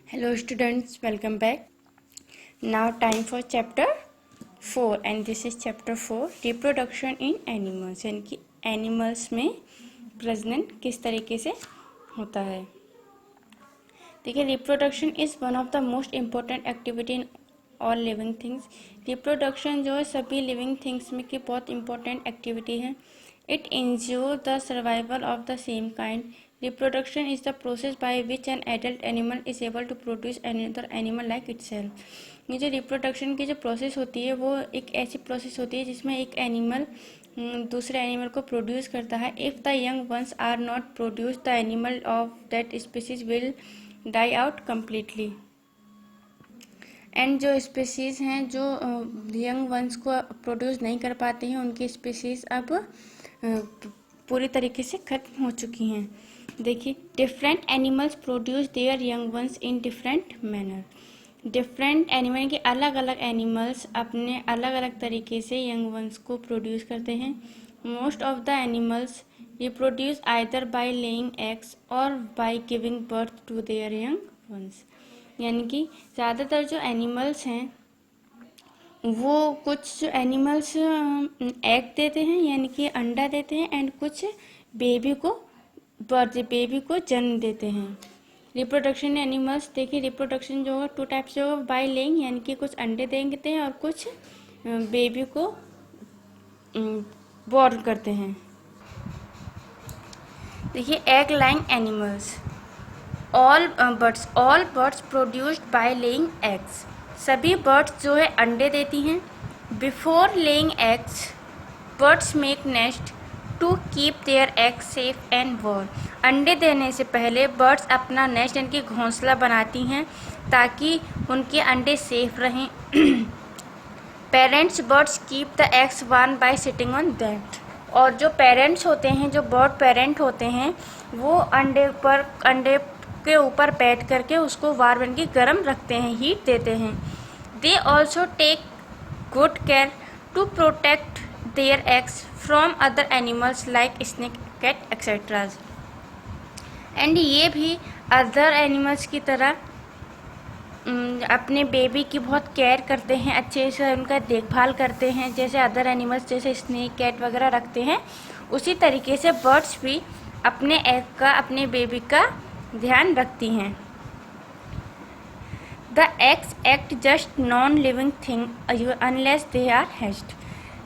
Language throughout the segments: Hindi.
Hello students, welcome back. Now time for chapter 4 and this is chapter 4 reproduction in animals यानी कि animals में प्रजनन किस तरीके से होता है। देखिए reproduction is one of the most important activity in all living things. Reproduction जो है सभी लिविंग थिंग्स में की बहुत इंपॉर्टेंट एक्टिविटी है। It ensure the survival of the same kind. Reproduction is the process by which an adult animal is able to produce another animal like itself. ये जो रिप्रोडक्शन की जो प्रोसेस होती है वो एक ऐसी प्रोसेस होती है जिसमें एक एनिमल दूसरे एनिमल को प्रोड्यूस करता है। If the young ones are not produce the animal of that species will die out completely. And जो स्पीसीज़ हैं जो यंग वंस को प्रोड्यूस नहीं कर पाती हैं उनकी स्पीसीज़ अब पूरी तरीके से ख़त्म हो चुकी हैं। देखिए different animals produce their young ones in different manner. Different animal के अलग अलग एनिमल्स अपने अलग अलग तरीके से यंग वंस को प्रोड्यूस करते हैं। Most of the animals reproduce either by laying eggs और by giving birth to their young ones. यानी कि ज़्यादातर जो एनिमल्स हैं वो कुछ एनिमल्स एग देते हैं यानी कि अंडा देते हैं एंड कुछ बेबी को जन्म देते हैं। रिप्रोडक्शन एनिमल्स देखिए रिप्रोडक्शन जो होगा 2 टाइप्स से होगा। बाय लेइंग यानी कि कुछ अंडे देते हैं और कुछ बेबी को बॉर्न करते हैं। देखिए egg laying animals all birds produced by laying eggs. सभी बर्ड्स जो है अंडे देती हैं। Before laying eggs birds make nest to keep their egg safe and warm. अंडे देने से पहले बर्ड्स अपना नेस्ट यानी कि घोंसला बनाती हैं ताकि उनके अंडे सेफ रहें। Parents birds keep the eggs warm bye sitting on that. और जो पेरेंट्स होते हैं जो बर्ड पेरेंट होते हैं वो अंडे के ऊपर बैठ करके उसको वार्म यानी कि गर्म रखते हैं, हीट देते हैं। They also take good care to protect their eggs from other animals like snake, cat etcetera. And ये भी अदर एनिमल्स की तरह अपने बेबी की बहुत केयर करते हैं, अच्छे से उनका देखभाल करते हैं। जैसे अदर एनिमल्स जैसे स्नेक, कैट वगैरह रखते हैं उसी तरीके से बर्ड्स भी अपने एग का, अपने बेबी का ध्यान रखती हैं। The eggs act just non living thing unless they are hatched.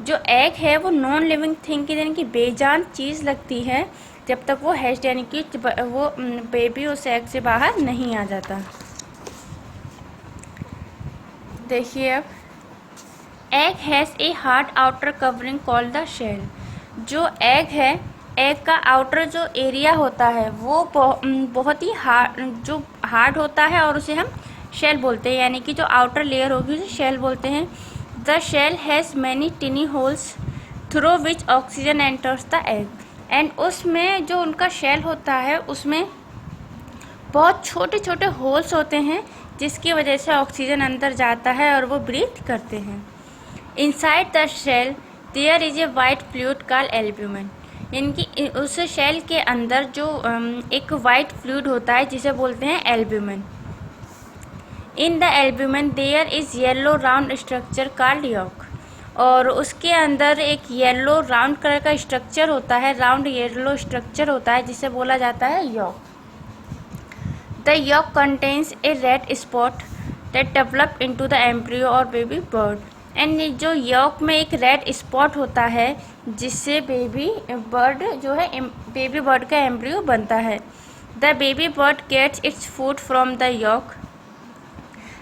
जो एग है वो नॉन लिविंग थिंग की यानी कि बेजान चीज़ लगती है जब तक वो हैच्ड यानी कि वो बेबी उस एग से बाहर नहीं आ जाता। देखिए अब egg has a hard outer covering called the shell. जो एग है, एग का आउटर जो एरिया होता है वो बहुत ही हार्ड होता है और उसे हम शेल बोलते हैं यानी कि जो आउटर लेयर होगी उसे शेल बोलते हैं। The shell has many tiny holes through which oxygen enters the egg. And उसमें जो उनका शेल होता है उसमें बहुत छोटे छोटे होल्स होते हैं जिसकी वजह से ऑक्सीजन अंदर जाता है और वो ब्रीथ करते हैं। Inside the shell there is a white fluid called albumin. यानी कि उस शेल के अंदर जो एक वाइट फ्लूइड होता है जिसे बोलते हैं albumin. In the albumin there is yellow round structure called yolk. और उसके अंदर एक येलो राउंड कलर का स्ट्रक्चर होता है, राउंड येलो स्ट्रक्चर होता है जिसे बोला जाता है yolk. The yolk contains a red spot that develop into the embryo और बेबी बर्ड। एंड जो यॉक में एक रेड स्पॉट होता है जिससे बेबी बर्ड का एम्ब्रियो बनता है। The baby bird gets its food from the yolk.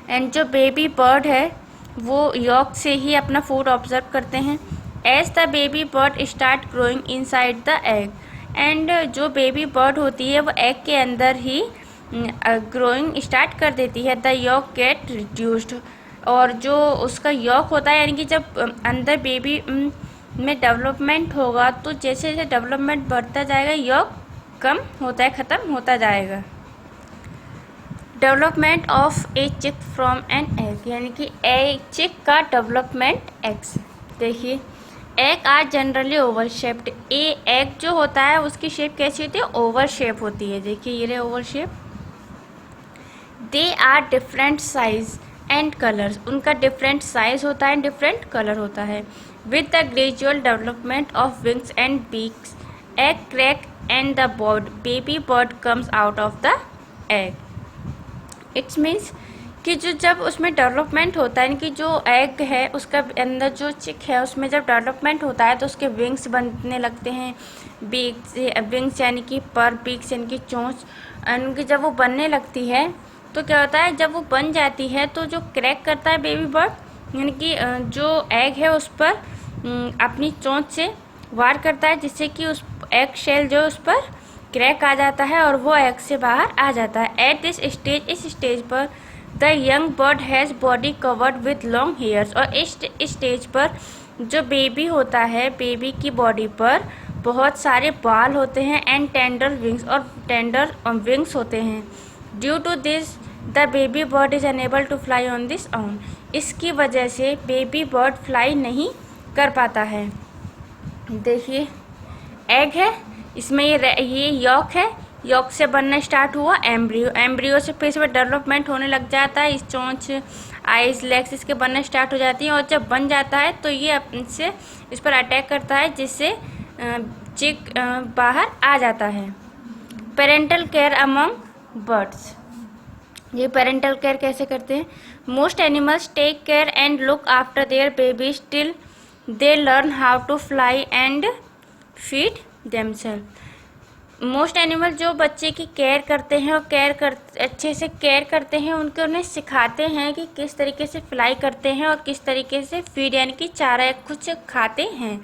And जो बेबी बर्ड है वो यॉक से ही अपना फूड ऑब्जर्व करते हैं। As the baby bird start growing inside the egg. And जो बेबी बर्ड होती है वो एग के अंदर ही ग्रोइंग स्टार्ट कर देती है। The yolk get reduced. और जो उसका यॉक होता है यानी कि जब अंदर बेबी में डेवलपमेंट होगा तो जैसे जैसे डेवलपमेंट बढ़ता जाएगा यॉक कम होता है, ख़त्म होता जाएगा। डेवलपमेंट ऑफ ए चिक फ्रॉम एन एग। यानी कि चिक का डेवलपमेंट एग्स। देखिए egg are generally oval shaped. Egg जो होता है उसकी शेप कैसी होती है? ओवल शेप होती है। देखिए ये रहे oval shape. They are different size and colours, उनका डिफरेंट साइज होता है, डिफरेंट कलर होता है. With the gradual development of wings and beaks, egg crack and the baby bird comes out of the egg. Its means कि जो जब उसमें डेवलपमेंट होता है, कि जो एग है उसका अंदर जो चिक है उसमें जब डेवलपमेंट होता है तो उसके विंग्स बनने लगते हैं. विंग्स यानी कि पर, बीक्स यानी कि चोंच, उनकी जब वो बनने लगती है तो क्या होता है, जब वो बन जाती है तो जो क्रैक करता है बेबी बर्ड यानी कि जो एग है उस पर अपनी चोंच से वार करता है, जिससे कि उस एग शेल जो उस पर क्रैक आ जाता है और वो एग से बाहर आ जाता है. एट दिस स्टेज, इस स्टेज पर the young bird has body covered with long hairs, और इस स्टेज पर जो बेबी होता है, बेबी की बॉडी पर बहुत सारे बाल होते हैं एंड टेंडर विंग्स, और टेंडर विंग्स होते हैं. Due to this the baby bird is unable to fly on this own, इसकी वजह से बेबी बर्ड फ्लाई नहीं कर पाता है. देखिए एग है, इसमें ये यॉक है, यॉक से बनना स्टार्ट हुआ एम्ब्रियो, एम्ब्रियो से फिर इसमें डेवलपमेंट होने लग जाता है, इस चोंच, आइज, लेग्स इसके बनना स्टार्ट हो जाती हैं, और जब बन जाता है तो ये इससे इस पर अटैक करता है, जिससे चिक बाहर आ जाता है. पेरेंटल केयर अमंग बर्ड्स, ये पेरेंटल केयर कैसे करते हैं. Most animals take care and look after their babies till they learn how to fly and feed themself. Most animal जो बच्चे की केयर करते हैं और अच्छे से केयर करते हैं, उन्हें सिखाते हैं कि किस तरीके से फ्लाई करते हैं और किस तरीके से फीड यानी कि चारा कुछ खाते हैं.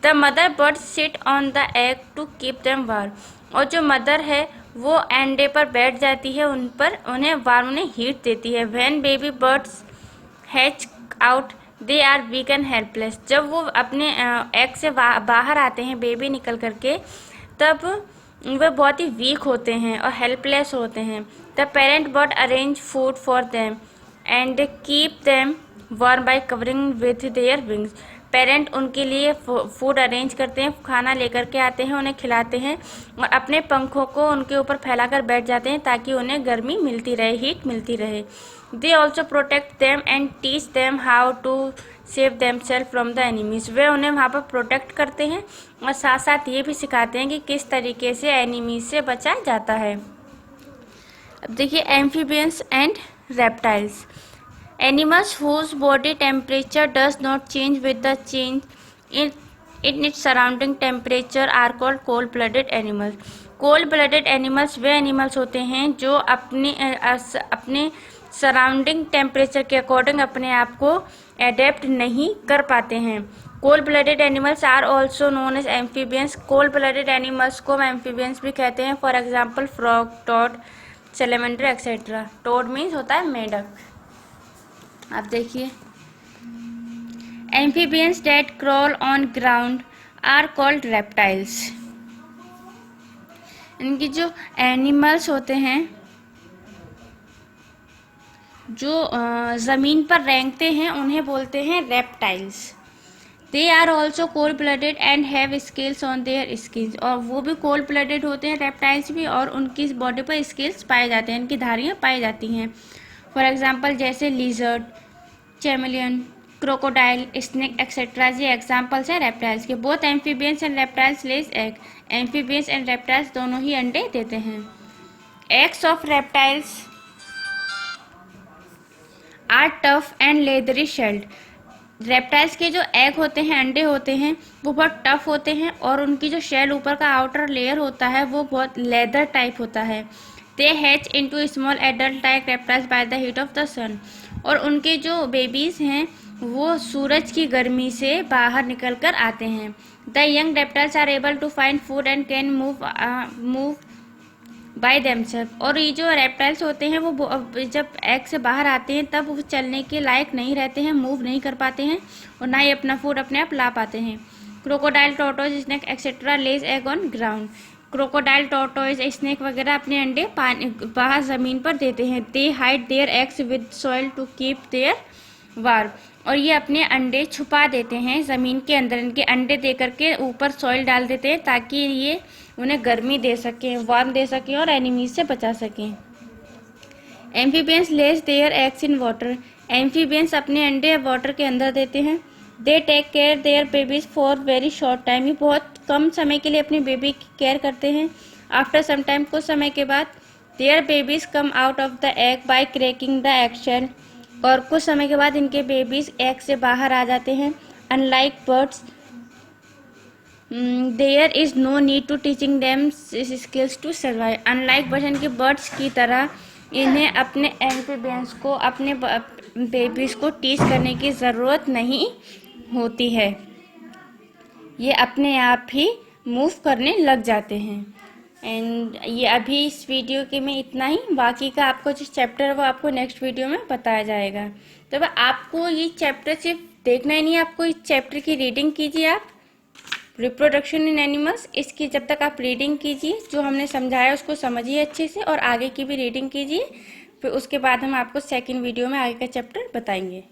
The mother bird sit on the egg to keep them warm, और जो मदर है वो अंडे पर बैठ जाती है, उन्हें वार्म, उन्हें हीट देती है. When baby birds hatch out they are weak and helpless, जब वो अपने एग से बाहर आते हैं बेबी निकल करके, तब वे बहुत ही वीक होते हैं और हेल्पलेस होते हैं. The parent bird arrange food for them and keep them warm bye covering with their wings, parent उनके लिए फूड अरेंज करते हैं, खाना लेकर के आते हैं, उन्हें खिलाते हैं और अपने पंखों को उनके ऊपर फैलाकर बैठ जाते हैं ताकि उन्हें गर्मी मिलती रहे, हीट मिलती रहे. They also protect them and teach them how to save themselves from the enemies, वे उन्हें वहाँ पर प्रोटेक्ट करते हैं और साथ साथ ये भी सिखाते हैं कि किस तरीके से एनिमीज से बचा जाता है. अब देखिए amphibians and reptiles. Animals whose body temperature does not change with the change in its surrounding temperature are called cold-blooded animals. Cold-blooded animals way animals होते हैं जो अपने सराउंडिंग टेम्परेचर के अकॉर्डिंग अपने आप को एडेप्ट नहीं कर पाते हैं. Cold blooded animals are also known as amphibians. Cold blooded animals को एम्फीबियंस भी कहते हैं. For example frog, toad, salamander etcetera. Toad means होता है मेढक. आप देखिए amphibians that crawl on ground are called reptiles. इनकी जो एनिमल्स होते हैं जो ज़मीन पर रेंगते हैं उन्हें बोलते हैं reptiles. They are also cold blooded and have scales on their skin, और वो भी कोल्ड ब्लडेड होते हैं रेप्टाइल्स भी, और उनकी बॉडी पर स्केल्स पाए जाते हैं, इनकी धारियाँ पाई जाती हैं. फॉर एग्जाम्पल जैसे lizard, chameleon, crocodile, snake etcetera, ये एग्जाम्पल्स हैं रेप्टाइल्स के. Both amphibians and reptiles lays egg. Amphibians and reptiles दोनों ही अंडे देते हैं. Eggs of reptiles are tough and leathery shelled. Reptiles के जो एग होते हैं, अंडे होते हैं, वो बहुत टफ होते हैं और उनकी जो शेल ऊपर का आउटर लेयर होता है वो बहुत लेदर टाइप होता है. They hatch into small adult like reptiles by the heat of the sun, और उनके जो बेबीज हैं वो सूरज की गर्मी से बाहर निकल कर आते हैं. The young reptiles are able to find food and can move by themself. और ये जो रेप्टाइल्स होते हैं वो जब एग से बाहर आते हैं तब वो चलने के लायक नहीं रहते हैं, मूव नहीं कर पाते हैं और ना ही अपना फूड अपने आप ला पाते हैं. Crocodile, tortoise, snake etcetera lays egg on ground. Crocodile, tortoise, snake वगैरह अपने अंडे बाहर ज़मीन पर देते हैं. They hide their eggs with soil to keep their warm, और ये अपने अंडे छुपा देते हैं ज़मीन के अंदर. इनके अंडे दे करके ऊपर सॉइल डाल देते हैं ताकि ये उन्हें गर्मी दे सकें, वार्म दे सकें और एनिमीज से बचा सकें. Amphibians lays their eggs in water. Amphibians अपने अंडे वाटर के अंदर देते हैं। They take care their babies for very short time. ये बहुत कम समय के लिए अपनी बेबी की केयर करते हैं। आफ्टर सम टाइम, कुछ समय के बाद, their babies come out of the egg by cracking the egg shell. और कुछ समय के बाद इनके बेबीज एग से बाहर आ जाते हैं। Unlike birds there is no need to teaching them skills to survive. Unlike birds के बर्ड्स की तरह इन्हें अपने एम्फीबियंस को, अपने बेबीज को टीच करने की ज़रूरत नहीं होती है। ये अपने आप ही मूव करने लग जाते हैं। एंड ये अभी इस वीडियो के में इतना ही। बाकी का आपको जो चैप्टर है वो आपको नेक्स्ट वीडियो में बताया जाएगा। तो आपको ये चैप्टर सिर्फ देखना ही नहीं, आपको इस चैप्टर की रीडिंग कीजिए आप, रिप्रोडक्शन इन एनिमल्स। इसकी जब तक आप रीडिंग कीजिए, जो हमने समझाया उसको समझिए अच्छे से, और आगे की भी रीडिंग कीजिए। फिर उसके बाद हम आपको सेकंड वीडियो में आगे का चैप्टर बताएंगे।